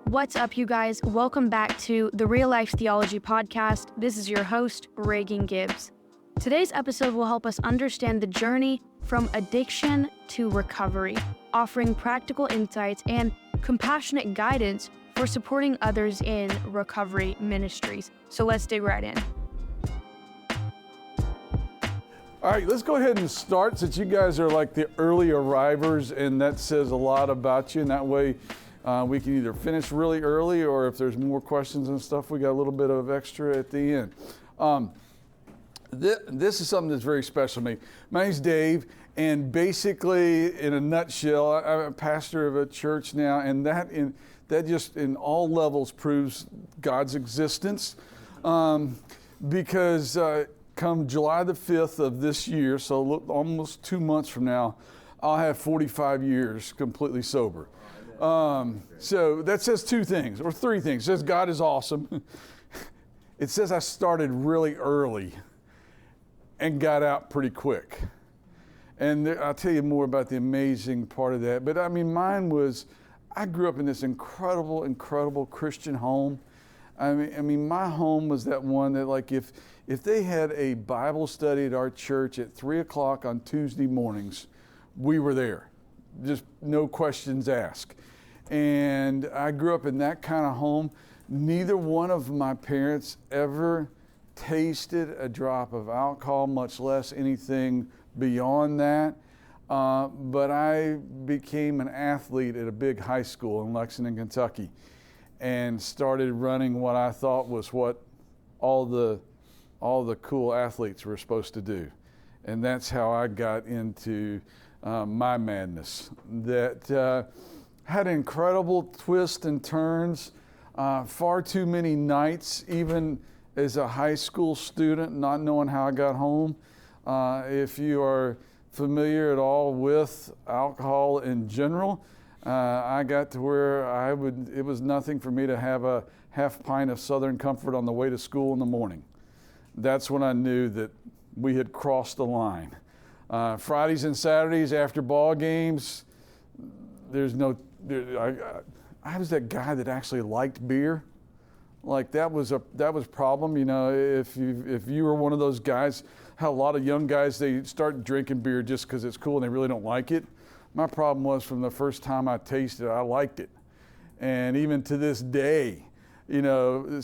What's up, you guys? Welcome back to the Real Life Theology Podcast. This is your host, Reagan Gibbs. Today's episode will help us understand the journey from addiction to recovery, offering practical insights and compassionate guidance for supporting others in recovery ministries. So let's dig right in. All right, let's go ahead and start, since you guys are like the early arrivers, and that says a lot about you, and that way we can either finish really early, or if there's more questions and stuff, we got a little bit of extra at the end. This is something that's very special to me. My name's Dave, and basically, in a nutshell, I'm a pastor of a church now, and that just in all levels proves God's existence, because come July the 5th of this year, so almost 2 months from now, I'll have 45 years completely sober. So that says two things, or three things. It says God is awesome. It says I started really early and got out pretty quick. And I'll tell you more about the amazing part of that. But I mean, mine was, I grew up in this incredible Christian home. I mean, my home was that one that, like, if they had a Bible study at our church at 3 o'clock on Tuesday mornings, we were there. Just no questions asked. And I grew up in that kind of home. Neither one of my parents ever tasted a drop of alcohol, much less anything beyond that. But I became an athlete at a big high school in Lexington, Kentucky, and started running what I thought was what all the cool athletes were supposed to do. And that's how I got into my madness. That had incredible twists and turns, far too many nights, even as a high school student, not knowing how I got home. If you are familiar at all with alcohol in general, I got to where it was nothing for me to have a half pint of Southern Comfort on the way to school in the morning. That's when I knew that we had crossed the line. Fridays and Saturdays after ball games, I was that guy that actually liked beer. Like that was a problem. You know, if you were one of those guys, how a lot of young guys, they start drinking beer just because it's cool and they really don't like it. My problem was, from the first time I tasted it, I liked it. And even to this day, you know,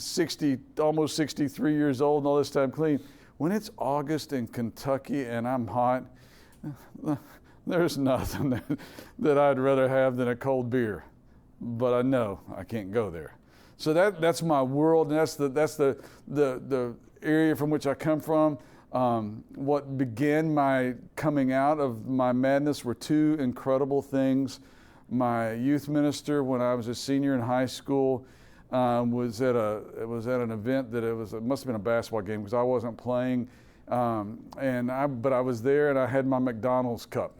almost 63 years old and all this time clean, when it's August in Kentucky and I'm hot, there's nothing that I'd rather have than a cold beer. But I know I can't go there. So that's my world, and that's the area from which I come from. What began my coming out of my madness were two incredible things. My youth minister, when I was a senior in high school, was at an event that it must have been a basketball game because I wasn't playing, but I was there and I had my McDonald's cup.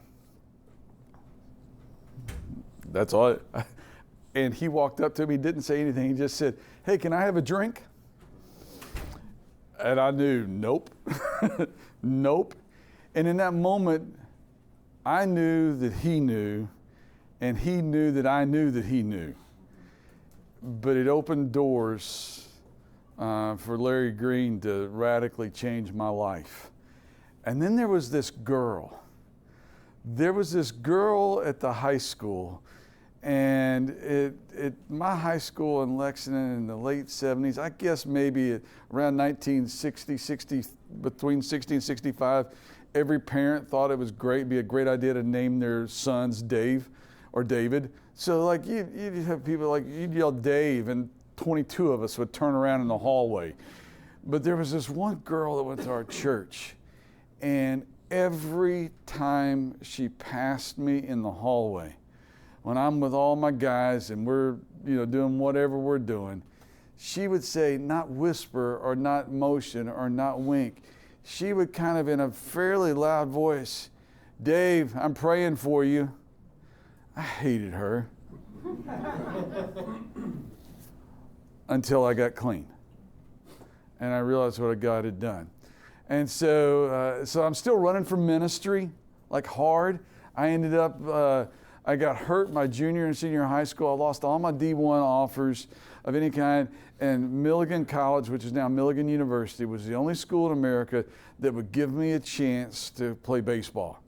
That's all. And he walked up to me, didn't say anything. He just said, "Hey, can I have a drink?" And I knew, nope, nope. And in that moment, I knew that he knew, and he knew that I knew that he knew. But it opened doors for Larry Green to radically change my life. And then there was this girl. There was this girl at the high school. And my high school in Lexington in the late 70s, I guess maybe around 1960, between 60 and 65, every parent thought it was be a great idea to name their sons Dave or David. So like you'd have people like, you'd yell Dave and 22 of us would turn around in the hallway. But there was this one girl that went to our church, and every time she passed me in the hallway, when I'm with all my guys and we're, doing whatever we're doing, she would say, not whisper or not motion or not wink. She would kind of, in a fairly loud voice, "Dave, I'm praying for you." I hated her until I got clean. And I realized what God had done. And so I'm still running for ministry, like hard. I ended up I got hurt my junior and senior high school. I lost all my D1 offers of any kind. And Milligan College, which is now Milligan University, was the only school in America that would give me a chance to play baseball.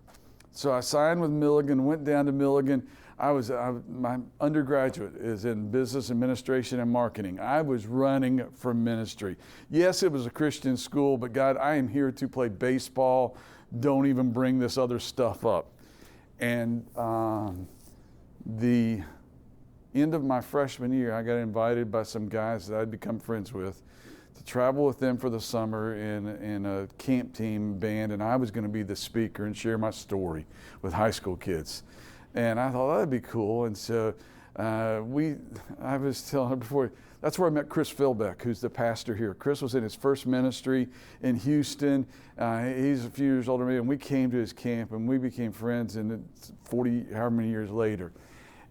So I signed with Milligan, went down to Milligan. My undergraduate is in business administration and marketing. I was running for ministry. Yes, it was a Christian school, but God, I am here to play baseball. Don't even bring this other stuff up. And the end of my freshman year, I got invited by some guys that I'd become friends with to travel with them for the summer in a camp team band, and I was going to be the speaker and share my story with high school kids. And I thought that'd be cool. And so I was telling her before, that's where I met Chris Philbeck, who's the pastor here. Chris was in his first ministry in Houston. He's a few years older than me, and we came to his camp and we became friends, and it's 40, however many years later.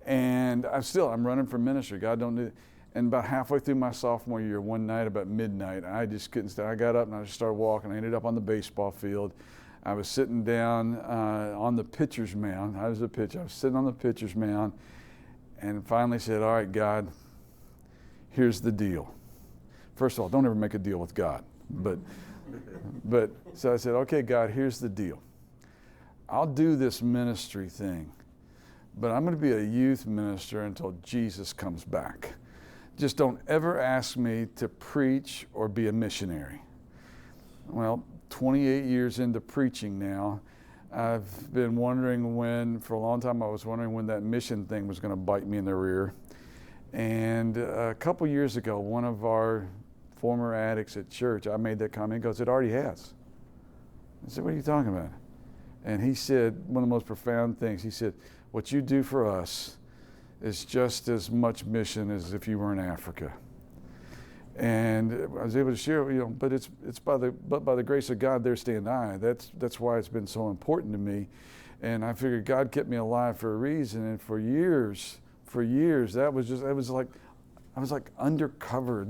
And I'm running for ministry. God don't do it. And about halfway through my sophomore year, one night about midnight, I just couldn't stay. I got up and I just started walking. I ended up on the baseball field. I was sitting down on the pitcher's mound. I was a pitcher. I was sitting on the pitcher's mound and finally said, all right, God, here's the deal. First of all, don't ever make a deal with God. But so I said, okay, God, here's the deal. I'll do this ministry thing, but I'm going to be a youth minister until Jesus comes back. Just don't ever ask me to preach or be a missionary. Well, 28 years into preaching now, I've been wondering for a long time I was wondering when that mission thing was going to bite me in the rear. And a couple years ago, one of our former addicts at church, I made that comment, he goes, it already has. I said, what are you talking about? And he said, one of the most profound things, he said, what you do for us is just as much mission as if you were in Africa. And I was able to share, but it's by the grace of God there stand I. That's why it's been so important to me. And I figured God kept me alive for a reason. And for years, I was like undercover.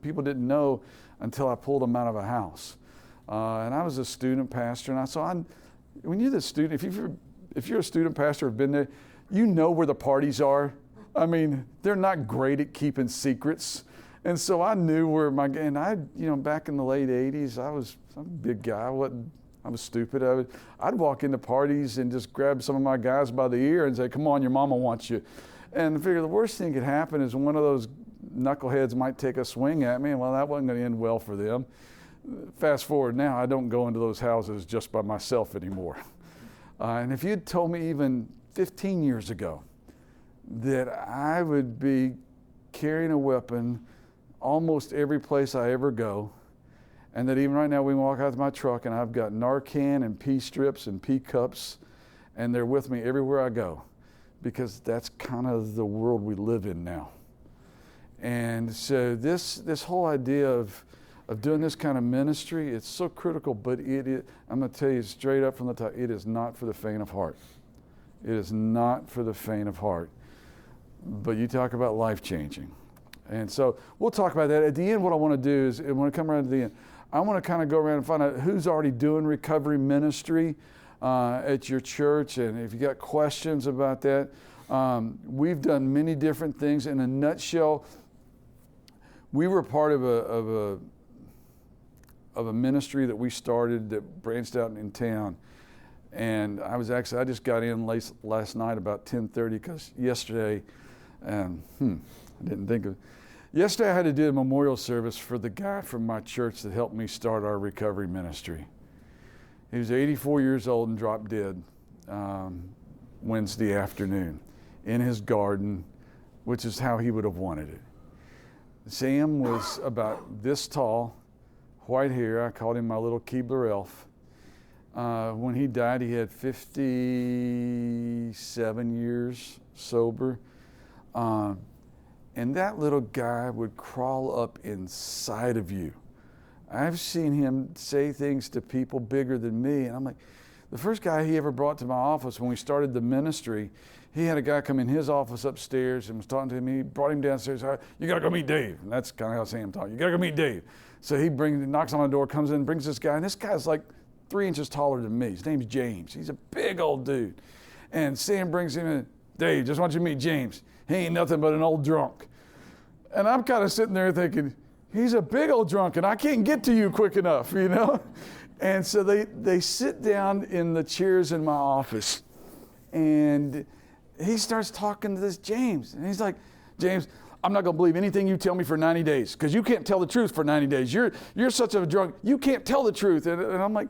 People didn't know until I pulled them out of a house. And I was a student pastor, and when you're the student, if you're a student pastor, have been there, you know where the parties are. I mean, they're not great at keeping secrets. And so I knew where back in the late 80s, I'm a big guy. I was stupid. I'd walk into parties and just grab some of my guys by the ear and say, come on, your mama wants you. And I figured the worst thing could happen is one of those knuckleheads might take a swing at me, and well, that wasn't going to end well for them. Fast forward now, I don't go into those houses just by myself anymore. And if you'd told me even 15 years ago that I would be carrying a weapon almost every place I ever go, and that even right now we can walk out to my truck and I've got Narcan and pee strips and pee cups, and they're with me everywhere I go, because that's kind of the world we live in now. And so this whole idea of doing this kind of ministry, it's so critical, but I'm going to tell you straight up from the top, it is not for the faint of heart. It is not for the faint of heart. But you talk about life-changing. And so we'll talk about that. At the end, what I want to do is, when I come around to the end, I want to kind of go around and find out who's already doing recovery ministry at your church, and if you got questions about that. We've done many different things. In a nutshell, we were part of a ministry that we started that branched out in town. And I just got in last night about 10:30 because yesterday, I didn't think of it. Yesterday I had to do a memorial service for the guy from my church that helped me start our recovery ministry. He was 84 years old and dropped dead Wednesday afternoon in his garden, which is how he would have wanted it. Sam was about this tall, white hair. I called him my little Keebler elf. When he died, he had 57 years sober. And that little guy would crawl up inside of you. I've seen him say things to people bigger than me, and I'm like, the first guy he ever brought to my office when we started the ministry, he had a guy come in his office upstairs and was talking to him. He brought him downstairs. You got to go meet Dave. And that's kind of how Sam talked. You got to go meet Dave. So he knocks on the door, comes in, brings this guy, and this guy's like 3 inches taller than me. His name's James. He's a big old dude. And Sam brings him in. Dave, just want you to meet James. He ain't nothing but an old drunk. And I'm kind of sitting there thinking, he's a big old drunk and I can't get to you quick enough, you know? And so they sit down in the chairs in my office and he starts talking to this James. And he's like, James, I'm not going to believe anything you tell me for 90 days because you can't tell the truth for 90 days. You're such a drunk. You can't tell the truth. And I'm like,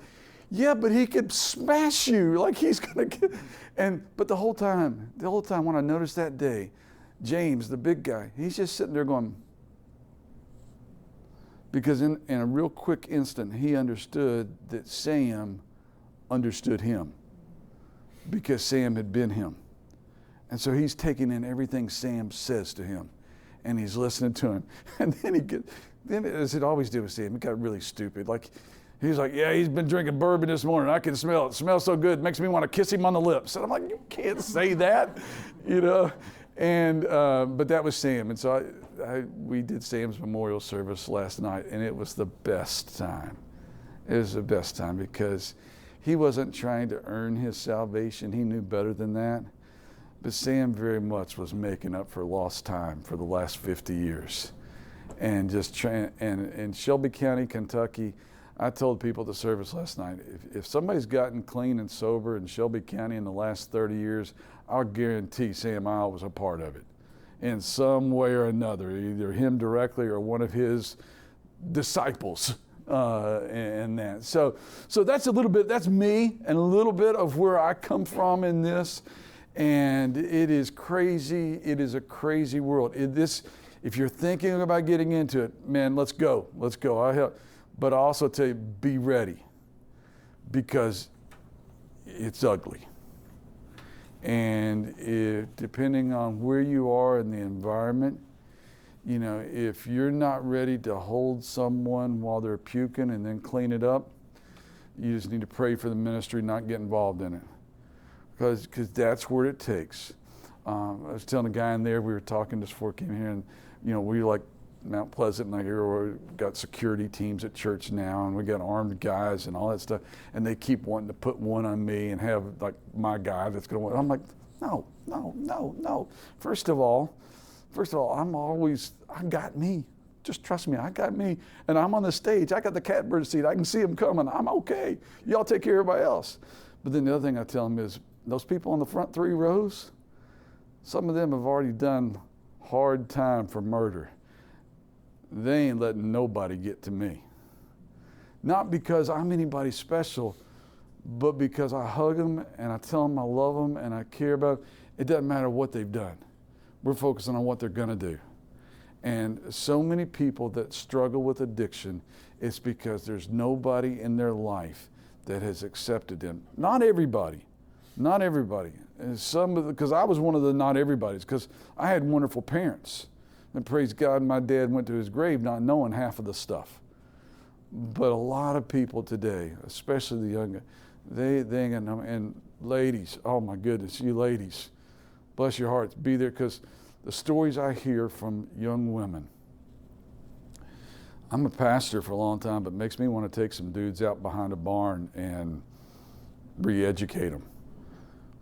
yeah, but he could smash you. Like he's going to get. But the whole time when I noticed that day, James, the big guy, he's just sitting there going, because in a real quick instant, he understood that Sam understood him because Sam had been him. And so he's taking in everything Sam says to him and he's listening to him. And then as it always did with Sam, it got really stupid. Like, he's like, yeah, he's been drinking bourbon this morning. I can smell it. It smells so good. It makes me want to kiss him on the lips. And I'm like, you can't say that, you know. And but that was Sam. And so we did Sam's memorial service last night, and it was the best time. It was the best time because he wasn't trying to earn his salvation. He knew better than that. But Sam very much was making up for lost time for the last 50 years. And just trying, and in Shelby County, Kentucky, I told people at the service last night, if somebody's gotten clean and sober in Shelby County in the last 30 years, I'll guarantee Sam Isle was a part of it in some way or another, either him directly or one of his disciples and that. So that's a little bit, that's me and a little bit of where I come from in this. And it is crazy. It is a crazy world. If you're thinking about getting into it, man, let's go. Let's go. I help. But I also tell you, be ready because it's ugly. And depending on where you are in the environment, you know, if you're not ready to hold someone while they're puking and then clean it up, you just need to pray for the ministry, not get involved in it. Because that's what it takes. I was telling a guy in there, we were talking just before I came here, and you know, we like Mount Pleasant, and I hear we've got security teams at church now, and we got armed guys and all that stuff, and they keep wanting to put one on me and have like my guy that's going to. I'm like, no. First of all, I got me. Just trust me, I got me, and I'm on the stage. I got the catbird seat. I can see them coming. I'm okay. Y'all take care of everybody else. But then the other thing I tell them is, those people on the front 3 rows, some of them have already done hard time for murder. They ain't letting nobody get to me. Not because I'm anybody special, but because I hug them and I tell them I love them and I care about them. It doesn't matter what they've done. We're focusing on what they're going to do. And so many people that struggle with addiction, it's because there's nobody in their life that has accepted them. Not everybody. Because I was one of the not everybody's, because I had wonderful parents. And praise God, my dad went to his grave not knowing half of the stuff. But a lot of people today, especially the younger, they ain't got no, and ladies, oh my goodness, you ladies, bless your hearts, be there, because the stories I hear from young women. I'm a pastor for a long time, but it makes me want to take some dudes out behind a barn and re-educate them.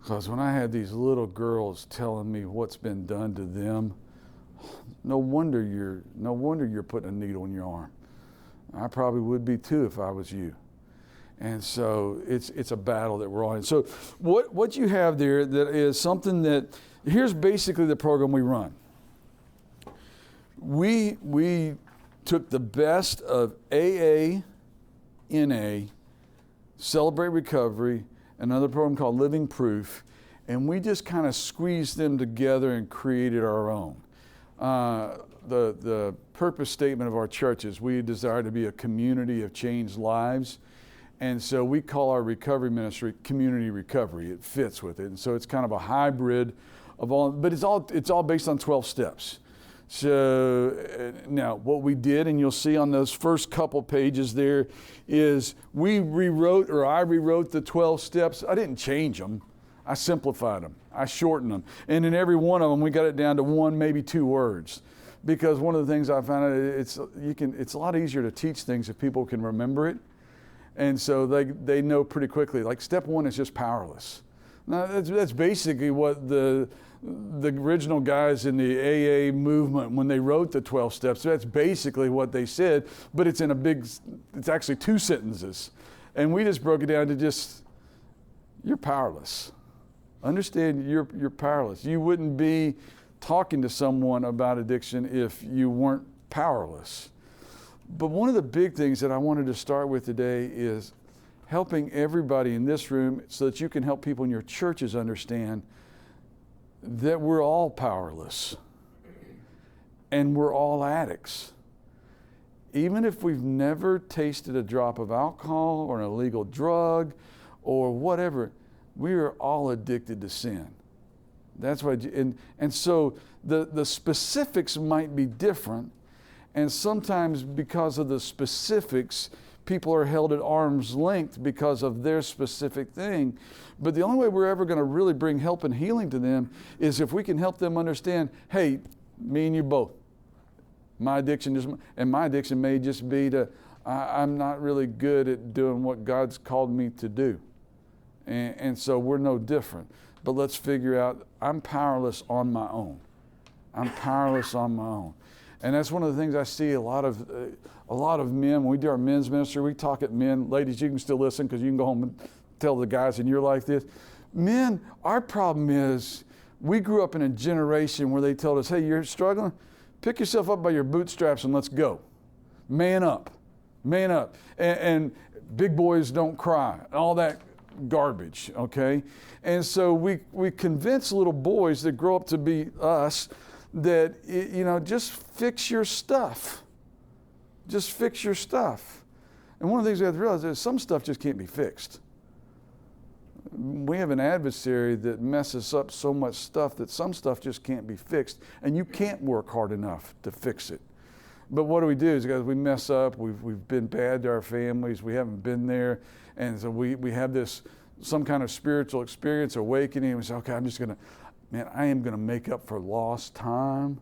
Because when I had these little girls telling me what's been done to them, no wonder you're putting a needle in your arm. I probably would be too if I was you. And so it's a battle that we're all in. So what you have there that is something that, here's basically the program we run. We took the best of AA, NA, Celebrate Recovery, another program called Living Proof, and we just kind of squeezed them together and created our own. The purpose statement of our church is we desire to be a community of changed lives. And so we call our recovery ministry Community Recovery. It fits with it. And so it's kind of a hybrid of all, but it's all based on 12 steps. So now what we did, and you'll see on those first couple pages there, is I rewrote the 12 steps. I didn't change them. I simplified them. I shortened them. And in every one of them, we got it down to 1, maybe 2 words. Because one of the things I found out, it's a lot easier to teach things if people can remember it. And so they know pretty quickly. Like step 1 is just powerless. Now, that's basically what the original guys in the AA movement, when they wrote the 12 steps, that's basically what they said, but it's it's actually 2 sentences. And we just broke it down to just, you're powerless. Understand you're powerless. You wouldn't be talking to someone about addiction if you weren't powerless. But one of the big things that I wanted to start with today is helping everybody in this room so that you can help people in your churches understand that we're all powerless and we're all addicts. Even if we've never tasted a drop of alcohol or an illegal drug or whatever, we are all addicted to sin. That's why, and so the specifics might be different, and sometimes because of the specifics, people are held at arm's length because of their specific thing. But the only way we're ever going to really bring help and healing to them is if we can help them understand, hey, me and you both, my addiction may just be to, I'm not really good at doing what God's called me to do. And so we're no different. But let's figure out, I'm powerless on my own. I'm powerless on my own. And that's one of the things I see a lot of men, when we do our men's ministry, we talk at men. Ladies, you can still listen because you can go home and tell the guys in your life this. Men, our problem is we grew up in a generation where they told us, hey, you're struggling? Pick yourself up by your bootstraps and let's go. Man up. Man up. And big boys don't cry. All that garbage, okay? And so we convince little boys that grow up to be us that, just fix your stuff. Just fix your stuff. And one of the things we have to realize is some stuff just can't be fixed. We have an adversary that messes up so much stuff that some stuff just can't be fixed, and you can't work hard enough to fix it. But what do we do is, guys, we mess up, we've been bad to our families, we haven't been there, and so we have some kind of spiritual experience, awakening, and we say, okay, I am gonna make up for lost time,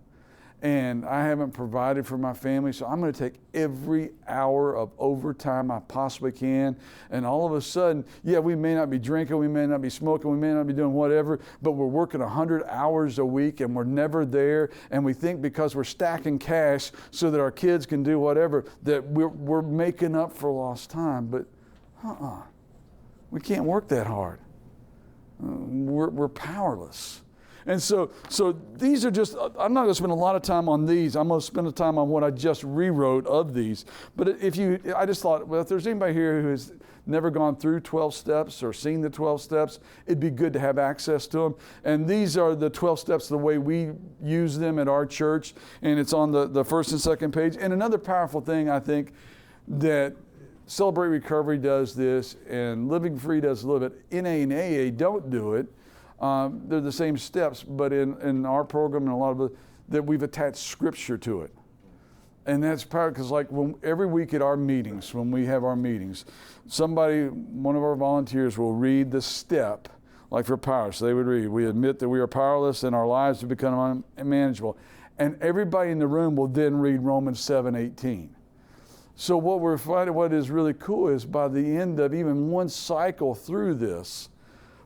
and I haven't provided for my family, so I'm gonna take every hour of overtime I possibly can. And all of a sudden, yeah, we may not be drinking, we may not be smoking, we may not be doing whatever, but we're working 100 hours a week and we're never there. And we think because we're stacking cash so that our kids can do whatever, that we're making up for lost time. But we can't work that hard. We're powerless. And so these are just, I'm not going to spend a lot of time on these. I'm going to spend the time on what I just rewrote of these. But I just thought, well, if there's anybody here who has never gone through 12 steps or seen the 12 steps, it'd be good to have access to them. And these are the 12 steps the way we use them at our church. And it's on the first and second page. And another powerful thing, I think, that Celebrate Recovery does this and Living Free does a little bit. NA and AA don't do it. They're the same steps, but in our program and a lot of it, that we've attached scripture to it. And that's powerful because like every week at our meetings, when we have our meetings, one of our volunteers will read the step, like for power. So they would read, we admit that we are powerless and our lives have become unmanageable. And everybody in the room will then read Romans 7:18. So what we're finding, what is really cool is by the end of even one cycle through this,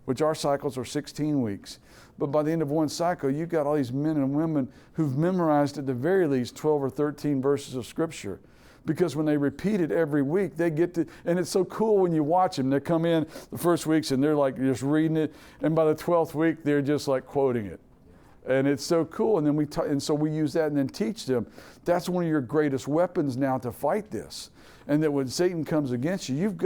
which our cycles are 16 weeks. But by the end of one cycle, you've got all these men and women who've memorized at the very least 12 or 13 verses of Scripture. Because when they repeat it every week, they get to, and it's so cool when you watch them. They come in the first weeks and they're like just reading it, and by the 12th week, they're just like quoting it. And it's so cool, and then so we use that and then teach them. That's one of your greatest weapons now to fight this. And that when Satan comes against you, you've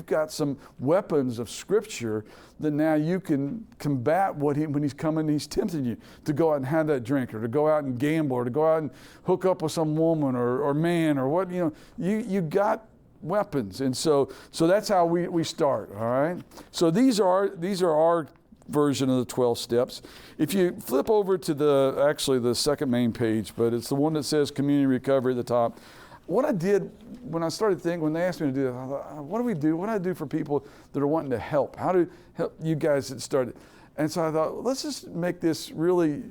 got some weapons of Scripture that now you can combat when he's coming, he's tempting you to go out and have that drink, or to go out and gamble, or to go out and hook up with some woman or man or what, you got weapons. And so that's how we start, all right? So these are our version of the 12 steps. If you flip over to the second main page, but it's the one that says community recovery at the top. What I did when I started thinking, when they asked me to do that, I thought, what do we do? What do I do for people that are wanting to help? How do help you guys that started? And so I thought, let's just make this really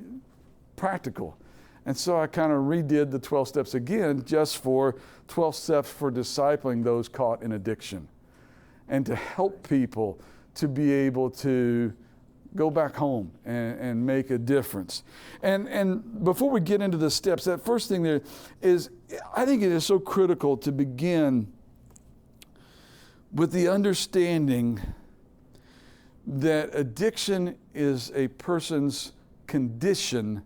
practical. And so I kind of redid the 12 steps again, just for 12 steps for discipling those caught in addiction, and to help people to be able to go back home and make a difference. And before we get into the steps, that first thing there is, I think it is so critical to begin with the understanding that addiction is a person's condition,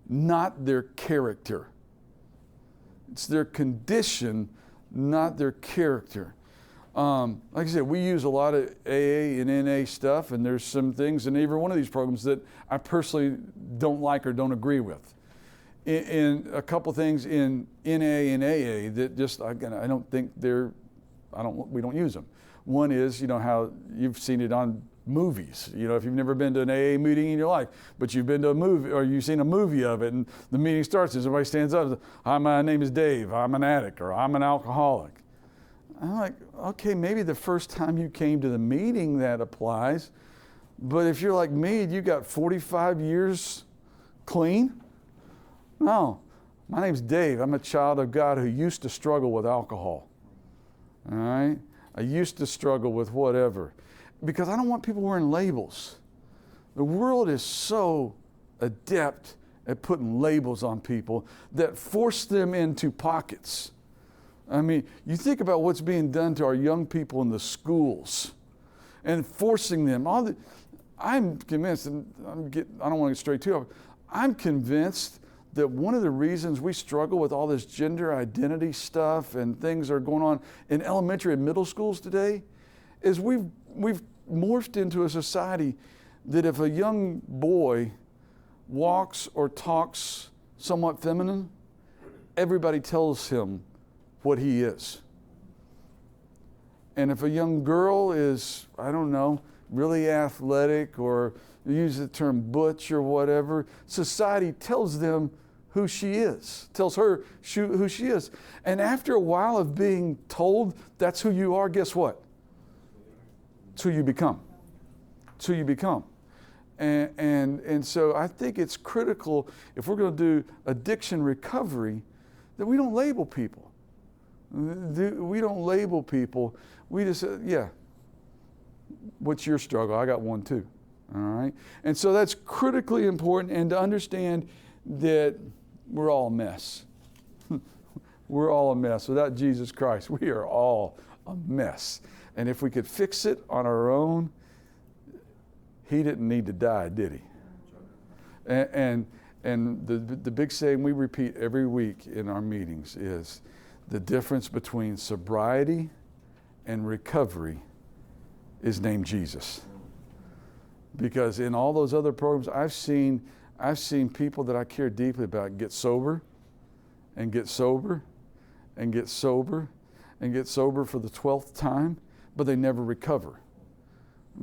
not their character. It's their condition, not their character. Like I said, we use a lot of AA and NA stuff, and there's some things in every one of these programs that I personally don't like or don't agree with. In a couple things in NA and AA that just, again, I don't think we don't use them. One is, how you've seen it on movies. If you've never been to an AA meeting in your life, but you've been to a movie or you've seen a movie of it, and the meeting starts and somebody stands up and says, "Hi, my name is Dave. I'm an addict," or "I'm an alcoholic." I'm like, okay, maybe the first time you came to the meeting that applies, but if you're like me, you got 45 years clean? No, my name's Dave. I'm a child of God who used to struggle with alcohol. All right? I used to struggle with whatever. Because I don't want people wearing labels. The world is so adept at putting labels on people that force them into pockets. I mean, you think about what's being done to our young people in the schools and forcing them. I'm convinced, and I don't want to get straight to it, I'm convinced that one of the reasons we struggle with all this gender identity stuff and things that are going on in elementary and middle schools today is we've morphed into a society that if a young boy walks or talks somewhat feminine, everybody tells him what he is. And if a young girl is, I don't know, really athletic, or use the term butch or whatever, society tells them who she is, tells her who she is. And after a while of being told that's who you are, guess what? It's who you become. It's who you become. And so I think it's critical, if we're going to do addiction recovery, that we don't label people. We don't label people. We just say, yeah, what's your struggle? I got one too. All right? And so that's critically important, and to understand that we're all a mess. We're all a mess. Without Jesus Christ, we are all a mess. And if we could fix it on our own, he didn't need to die, did he? And the big saying we repeat every week in our meetings is the difference between sobriety and recovery is named Jesus. Because in all those other programs, I've seen people that I care deeply about get sober and get sober and get sober and get sober for the 12th time, but they never recover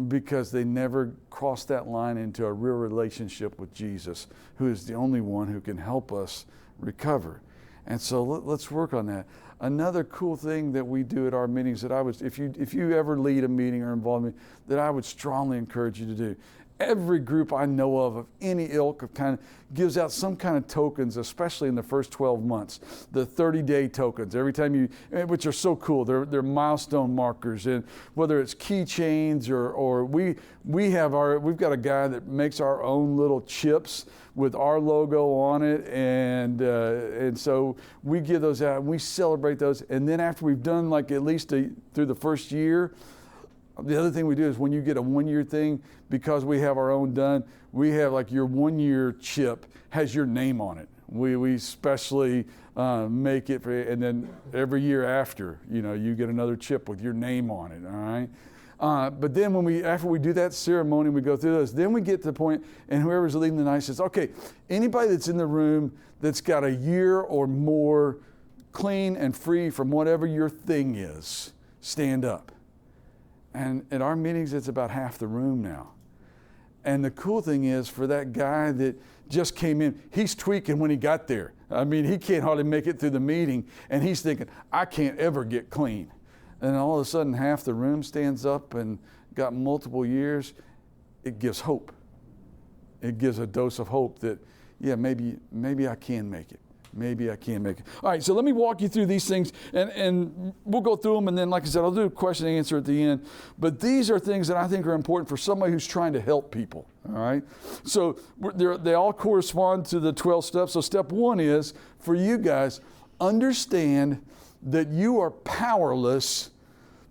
because they never cross that line into a real relationship with Jesus, who is the only one who can help us recover. And so let's work on that. Another cool thing that we do at our meetings that if you ever lead a meeting or involve me, that I would strongly encourage you to do. Every group I know of any ilk of kind of gives out some kind of tokens, especially in the first 12 months. The 30-day tokens, every time which are so cool. They're milestone markers, and whether it's keychains or we've got a guy that makes our own little chips with our logo on it, and so we give those out and we celebrate those. And then after we've done like at least through the first year, the other thing we do is when you get a 1-year thing, because we have our own done, we have like your 1-year chip has your name on it. We specially make it for, and then every year after, you get another chip with your name on it, all right? But then after we do that ceremony, we go through those, then we get to the point, and whoever's leading the night says, okay, anybody that's in the room that's got a year or more clean and free from whatever your thing is, stand up. And at our meetings, it's about half the room now. And the cool thing is, for that guy that just came in, he's tweaking when he got there. I mean, he can't hardly make it through the meeting, and he's thinking, I can't ever get clean. And all of a sudden, half the room stands up and got multiple years. It gives hope. It gives a dose of hope that, yeah, maybe I can make it. maybe I can make it. All right, so let me walk you through these things, and we'll go through them, and then, like I said, I'll do a question and answer at the end. But these are things that I think are important for somebody who's trying to help people, all right? So they all correspond to the 12 steps. So step 1 is, for you guys, understand that you are powerless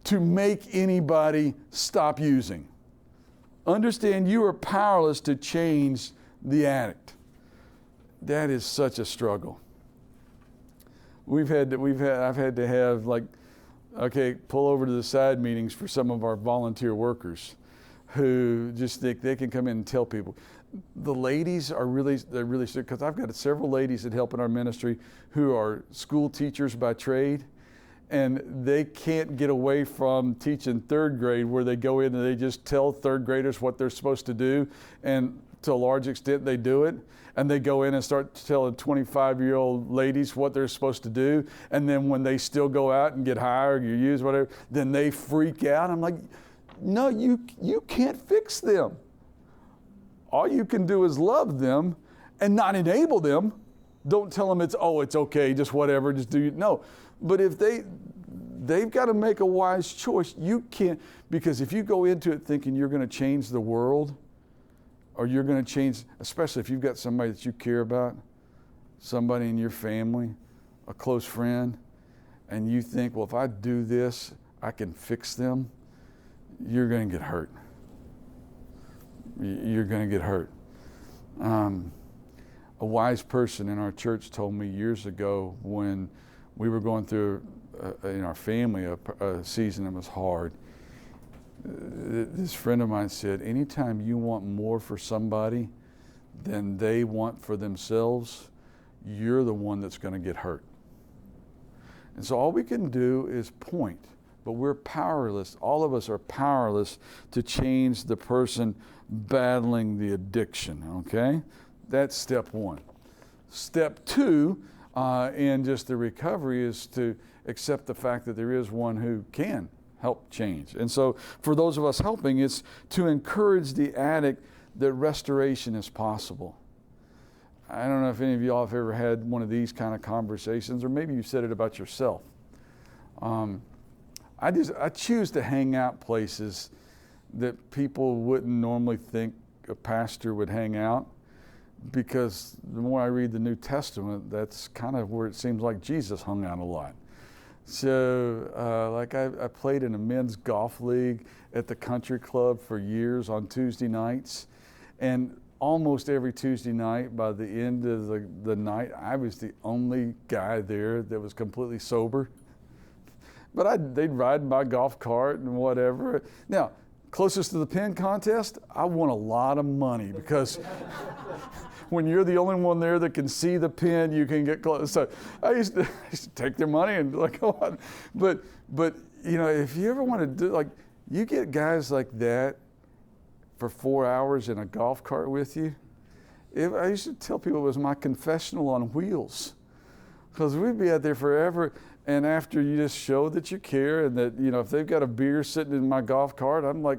to make anybody stop using. Understand you are powerless to change the addict. That is such a struggle. I've had to have, like, okay, pull over to the side meetings for some of our volunteer workers who just think they can come in and tell people. The ladies are they're really sick, because I've got several ladies that help in our ministry who are school teachers by trade, and they can't get away from teaching third grade, where they go in and they just tell third graders what they're supposed to do, and to a large extent they do it. And they go in and start telling 25-year-old ladies what they're supposed to do. And then when they still go out and get high or use whatever, then they freak out. I'm like, no, you can't fix them. All you can do is love them and not enable them. Don't tell them it's okay, just whatever, just do it. No, but if they've got to make a wise choice. You can't, because if you go into it thinking you're going to change the world, or you're going to change, especially if you've got somebody that you care about, somebody in your family, a close friend, and you think, well, if I do this, I can fix them, you're going to get hurt. You're going to get hurt. A wise person in our church told me years ago, when we were going through in our family a season that was hard. This friend of mine said, anytime you want more for somebody than they want for themselves, you're the one that's going to get hurt. And so all we can do is point, but we're powerless. All of us are powerless to change the person battling the addiction, okay? That's step 1. Step 2 in just the recovery is to accept the fact that there is one who can help change. And so for those of us helping, it's to encourage the addict that restoration is possible. I don't know if any of y'all have ever had one of these kind of conversations, or maybe you've said it about yourself. I choose to hang out places that people wouldn't normally think a pastor would hang out, because the more I read the New Testament, that's kind of where it seems like Jesus hung out a lot. So like I played in a men's golf league at the country club for years on Tuesday nights, and almost every Tuesday night, by the end of the night, I was the only guy there that was completely sober. But they'd ride my golf cart and whatever. Now, closest to the pin contest, I won a lot of money, because when you're the only one there that can see the pin, you can get close. So I used to take their money and like go on. But you know, if you ever want to do, like, you get guys like that for 4 hours in a golf cart with you. I used to tell people it was my confessional on wheels, because we'd be out there forever. And after you just show that you care, and that, you know, if they've got a beer sitting in my golf cart, I'm like,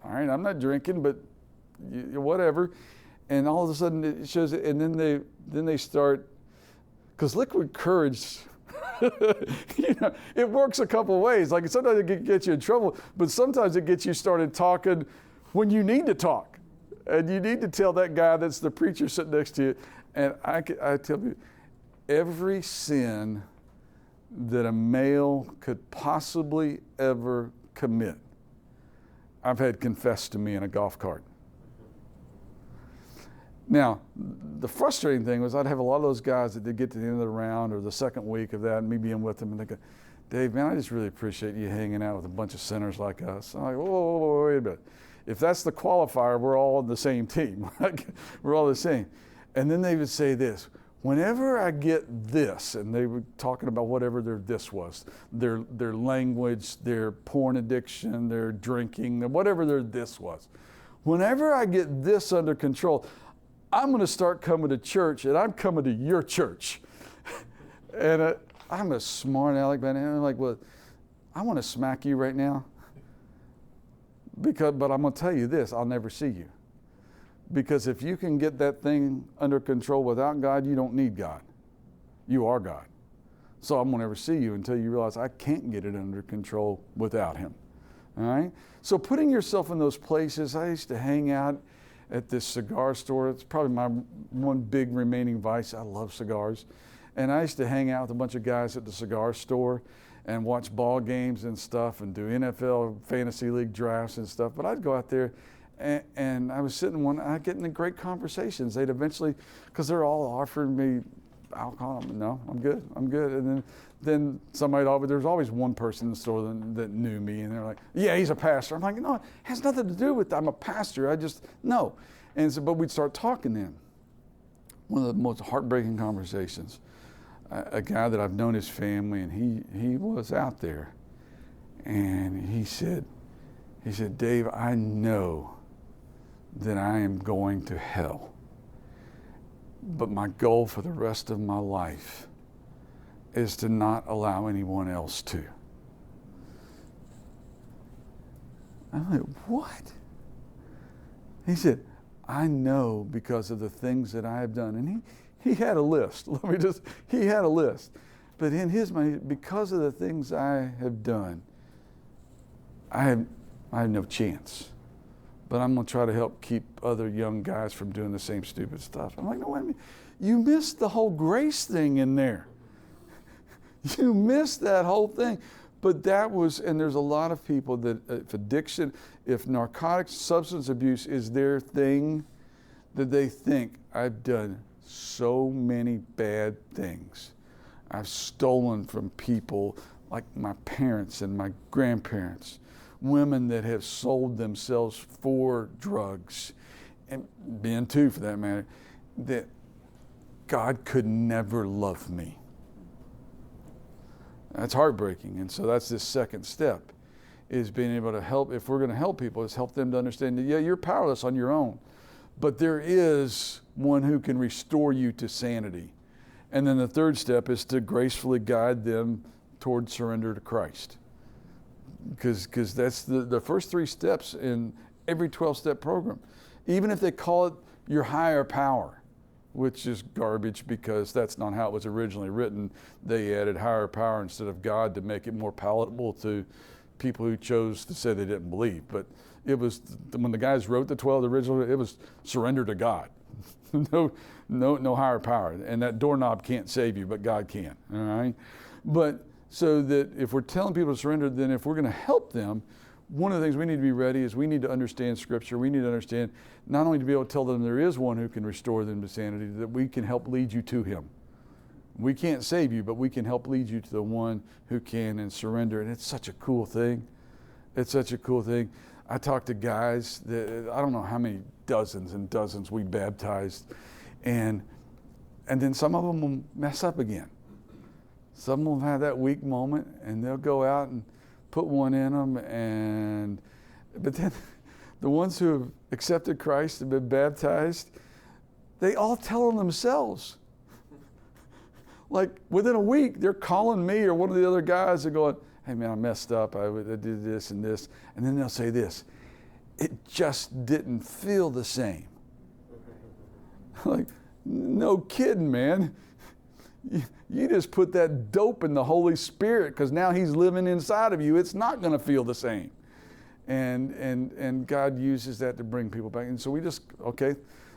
all right, I'm not drinking, but whatever. And all of a sudden it shows it, and then they start, because liquid courage, you know, it works a couple ways. Like, sometimes it can get you in trouble, but sometimes it gets you started talking when you need to talk, and you need to tell that guy that's the preacher sitting next to you. And I tell you, every sin that a male could possibly ever commit, I've had confessed to me in a golf cart. Now, the frustrating thing was I'd have a lot of those guys that they'd get to the end of the round or the second week of that, and me being with them, and they go, Dave, man, I just really appreciate you hanging out with a bunch of sinners like us. I'm like, whoa, wait a minute. If that's the qualifier, we're all on the same team. We're all the same. And then they would say this, whenever I get this, and they were talking about whatever their this was, their language, their porn addiction, their drinking, whatever their this was. Whenever I get this under control, I'm going to start coming to church, and I'm coming to your church. And I'm a smart aleck, but I'm like, well, I want to smack you right now. But I'm going to tell you this, I'll never see you. Because if you can get that thing under control without God, you don't need God. You are God. So I won't ever see you until you realize I can't get it under control without him. All right? So putting yourself in those places, I used to hang out at this cigar store. It's probably my one big remaining vice. I love cigars. And I used to hang out with a bunch of guys at the cigar store and watch ball games and stuff and do NFL fantasy league drafts and stuff. But I'd go out there and I was sitting I'd get into great conversations. They'd eventually, because they're all offering me alcohol. No, I'm good. And then somebody, there's always one person in the store that knew me, and they're like, yeah, he's a pastor. I'm like, no, it has nothing to do with I'm a pastor. I just, no. And so, but we'd start talking then. One of the most heartbreaking conversations, a guy that I've known his family, and he was out there, and he said, Dave, I know that I am going to hell. But my goal for the rest of my life is to not allow anyone else to. I'm like, what? He said, I know because of the things that I have done. And he had a list. He had a list. But in his mind, because of the things I have done, I have no chance. But I'm going to try to help keep other young guys from doing the same stupid stuff. I'm like, no, wait a minute. You missed the whole grace thing in there. You missed that whole thing. But that was, and there's a lot of people that if addiction, if narcotics, substance abuse is their thing, that they think I've done so many bad things. I've stolen from people like my parents and my grandparents. Women that have sold themselves for drugs, and men too for that matter, that God could never love me. That's heartbreaking. And so that's this second step, is being able to help. If we're going to help people, is help them to understand that, yeah, you're powerless on your own, but there is one who can restore you to sanity. And then the third step is to gracefully guide them toward surrender to Christ. Because that's the first 3 steps in every 12-step program. Even if they call it your higher power, which is garbage because that's not how it was originally written. They added higher power instead of God to make it more palatable to people who chose to say they didn't believe. But it was, when the guys wrote the 12 originally, it was surrender to God. No higher power. And that doorknob can't save you, but God can. All right? But so that if we're telling people to surrender, then if we're going to help them, one of the things we need to be ready is we need to understand Scripture. We need to understand not only to be able to tell them there is one who can restore them to sanity, that we can help lead you to him. We can't save you, but we can help lead you to the one who can and surrender. And it's such a cool thing. It's such a cool thing. I talk to guys that, I don't know how many dozens and dozens we baptized. And then some of them will mess up again. Some will have that weak moment, and they'll go out and put one in them. But then the ones who have accepted Christ and been baptized, they all tell them themselves. Like within a week, they're calling me or one of the other guys and going, hey man, I messed up. I did this and this. And then they'll say this, it just didn't feel the same. Like, no kidding, man. You just put that dope in the Holy Spirit because now he's living inside of you. It's not going to feel the same. And God uses that to bring people back. And so we just, okay,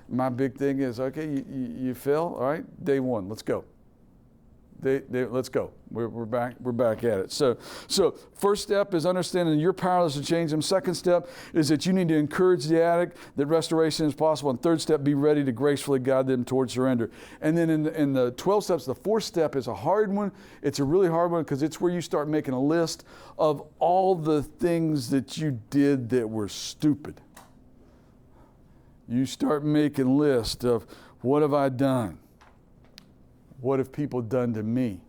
my big thing is, okay, you fell, all right, day 1, let's go. Let's go. We're back at it. So first step is understanding you're powerless to change them. Second step is that you need to encourage the addict that restoration is possible. And third step, be ready to gracefully guide them towards surrender. And then in the 12 steps, the fourth step is a hard one. It's a really hard one because it's where you start making a list of all the things that you did that were stupid. You start making a list of what have I done? What have people done to me?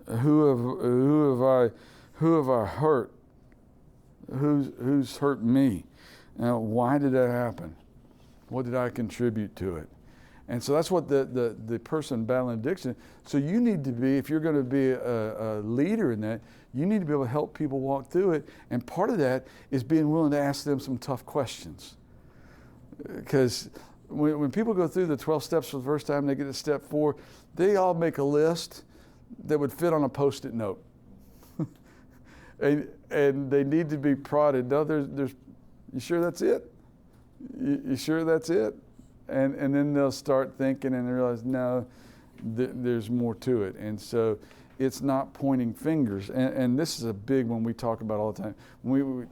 Who have I hurt? Who's hurt me? Now, why did that happen? What did I contribute to it? And so that's what the person battling addiction. So you need to be, if you're going to be a leader in that, you need to be able to help people walk through it. And part of that is being willing to ask them some tough questions. Because when people go through the 12 steps for the first time, they get to step 4, they all make a list that would fit on a Post-it note. and they need to be prodded. No, there's you sure that's it? You sure that's it? And then they'll start thinking and they realize, no, there's more to it. And so it's not pointing fingers. And this is a big one we talk about all the time. We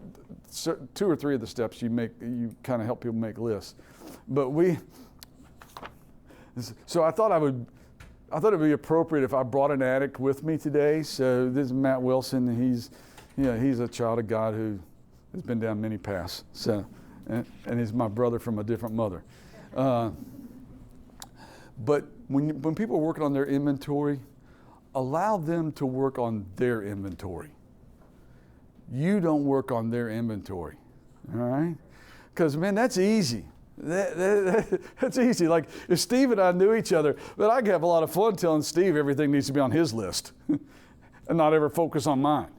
2 or 3 of the steps you kind of help people make lists. But so I thought it would be appropriate if I brought an addict with me today. So this is Matt Wilson. He's a child of God who has been down many paths. So, and he's my brother from a different mother. But when people are working on their inventory, allow them to work on their inventory. You don't work on their inventory, all right? Because, man, that's easy. That's easy. Like, if Steve and I knew each other, but I could have a lot of fun telling Steve everything needs to be on his list and not ever focus on mine.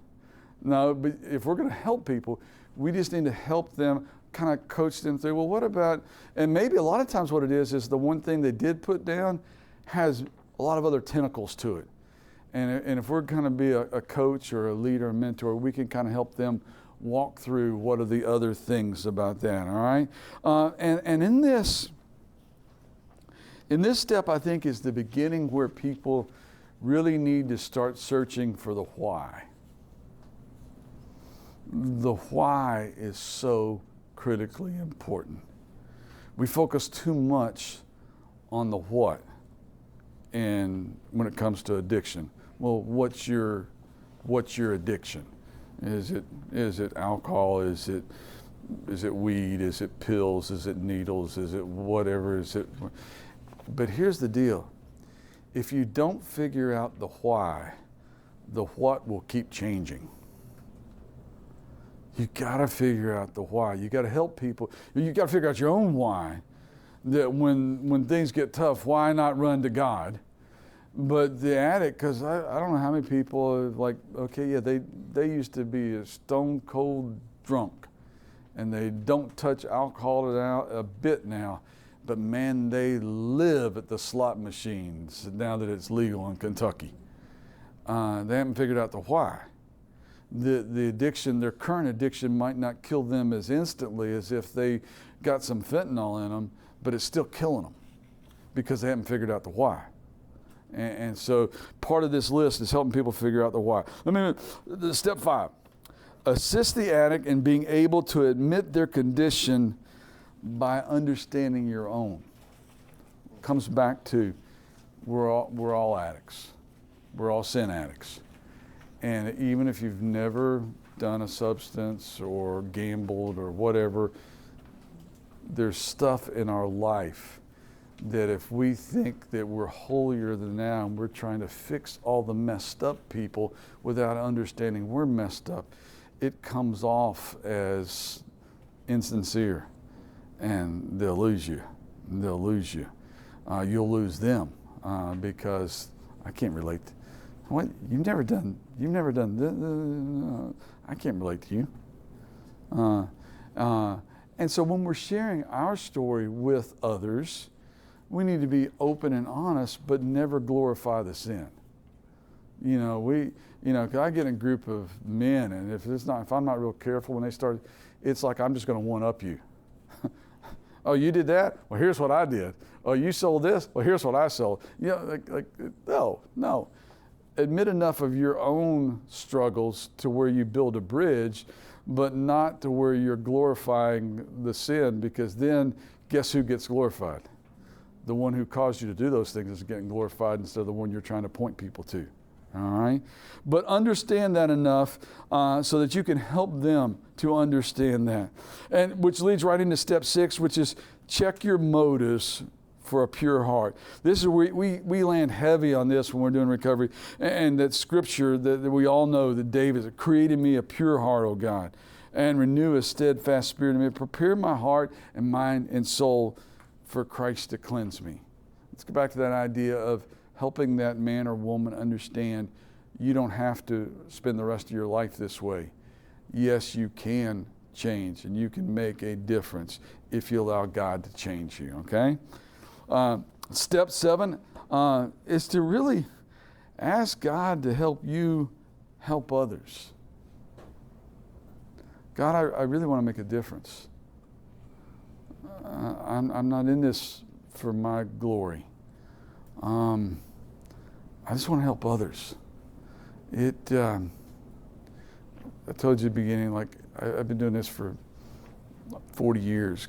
No, but if we're going to help people, we just need to help them, kind of coach them through, well, what about, and maybe a lot of times what it is the one thing they did put down has a lot of other tentacles to it. And if we're going to be a coach or a leader, a mentor, we can kind of help them walk through what are the other things about that, all right? And in this step, I think, is the beginning where people really need to start searching for the why. The why is so critically important. We focus too much on the what and when it comes to addiction. Well, what's your addiction? Is it alcohol? Is it weed? Is it pills? Is it needles? Is it whatever? But here's the deal. If you don't figure out the why, the what will keep changing. You got to figure out the why. You got to help people. You got to figure out your own why. That when things get tough, why not run to God? But the addict, because I don't know how many people are like, okay, yeah, they used to be a stone cold drunk, and they don't touch alcohol a bit now, but man, they live at the slot machines now that it's legal in Kentucky. They haven't figured out the why. The addiction, their current addiction, might not kill them as instantly as if they got some fentanyl in them, but it's still killing them because they haven't figured out the why. And so part of this list is helping people figure out the why. Step 5, assist the addict in being able to admit their condition by understanding your own. Comes back to we're all addicts. We're all sin addicts. And even if you've never done a substance or gambled or whatever, there's stuff in our life that if we think that we're holier than thou and we're trying to fix all the messed up people without understanding we're messed up, it comes off as insincere, and they'll lose you. They'll lose you. You'll lose them because I can't relate. What? You've never done this? I can't relate to you. And so when we're sharing our story with others, we need to be open and honest, but never glorify the sin. Cause I get in a group of men, and if I'm not real careful when they start, it's like I'm just going to one up you. Oh, you did that? Well, here's what I did. Oh, you sold this? Well, here's what I sold. No. Admit enough of your own struggles to where you build a bridge, but not to where you're glorifying the sin, because then guess who gets glorified? The one who caused you to do those things is getting glorified instead of the one you're trying to point people to. All right? But understand that enough so that you can help them to understand that. And which leads right into step 6, which is check your motives for a pure heart. This is where we land heavy on this when we're doing recovery. And that scripture that we all know that David created me a pure heart, O God, and renew a steadfast spirit in me. Prepare my heart and mind and soul for Christ to cleanse me. Let's go back to that idea of helping that man or woman understand you don't have to spend the rest of your life this way. Yes, you can change, and you can make a difference if you allow God to change you, okay? Step 7 is to really ask God to help you help others. God, I really want to make a difference. I'm not in this for my glory. I just want to help others. I told you at the beginning, like, I've been doing this for 40 years,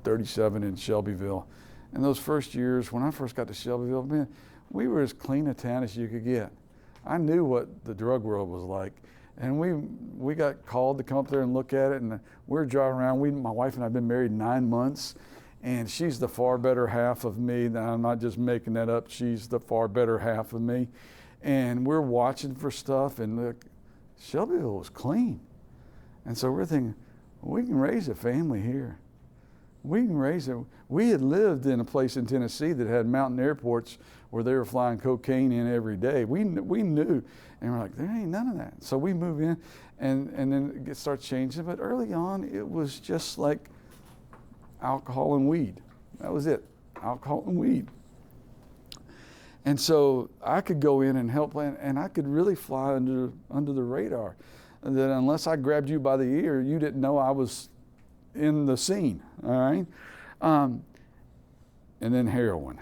37 in Shelbyville. And those first years, when I first got to Shelbyville, man, we were as clean a town as you could get. I knew what the drug world was like. And we got called to come up there and look at it, and we were driving around. My wife and I have been married 9 months, and she's the far better half of me. I'm not just making that up. She's the far better half of me. And we're watching for stuff, and look, Shelbyville was clean. And so we're thinking, we can raise a family here. We can raise it. We had lived in a place in Tennessee that had mountain airports where they were flying cocaine in every day. We knew, and we're like, there ain't none of that. So we move in, and then it starts changing. But early on, it was just like alcohol and weed. That was it, alcohol and weed. And so I could go in and help, and I could really fly under the radar. That unless I grabbed you by the ear, you didn't know I was in the scene, all right? And then heroin.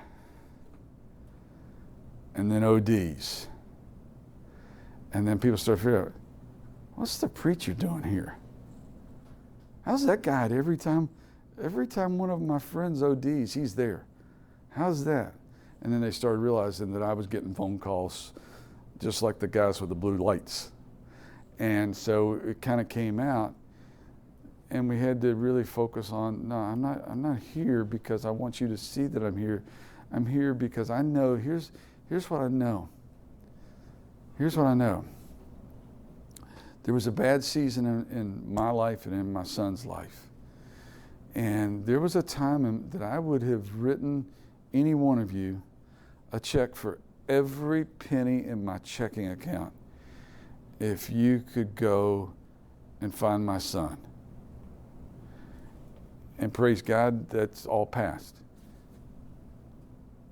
And then ODs. And then people start figuring out, what's the preacher doing here? How's that guy every time one of my friends ODs, he's there? How's that? And then they started realizing that I was getting phone calls just like the guys with the blue lights. And so it kind of came out, and we had to really focus on, no, I'm not here because I want you to see that I'm here. I'm here because I know, here's what I know. Here's what I know. There was a bad season in my life and in my son's life. And there was a time that I would have written any one of you a check for every penny in my checking account if you could go and find my son. And praise God, that's all past.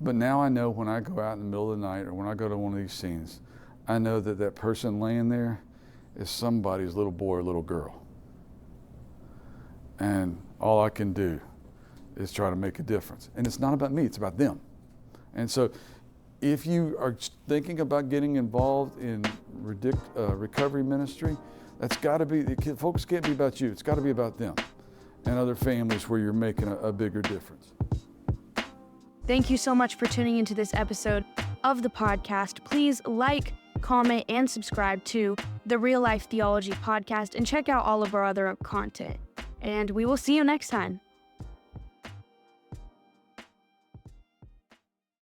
But now I know when I go out in the middle of the night or when I go to one of these scenes, I know that person laying there is somebody's little boy or little girl. And all I can do is try to make a difference. And it's not about me, it's about them. And so if you are thinking about getting involved in recovery ministry, that's got to be, folks can't be about you, it's got to be about them and other families where you're making a bigger difference. Thank you so much for tuning into this episode of the podcast. Please like, comment, and subscribe to the Real Life Theology podcast, and check out all of our other content. And we will see you next time.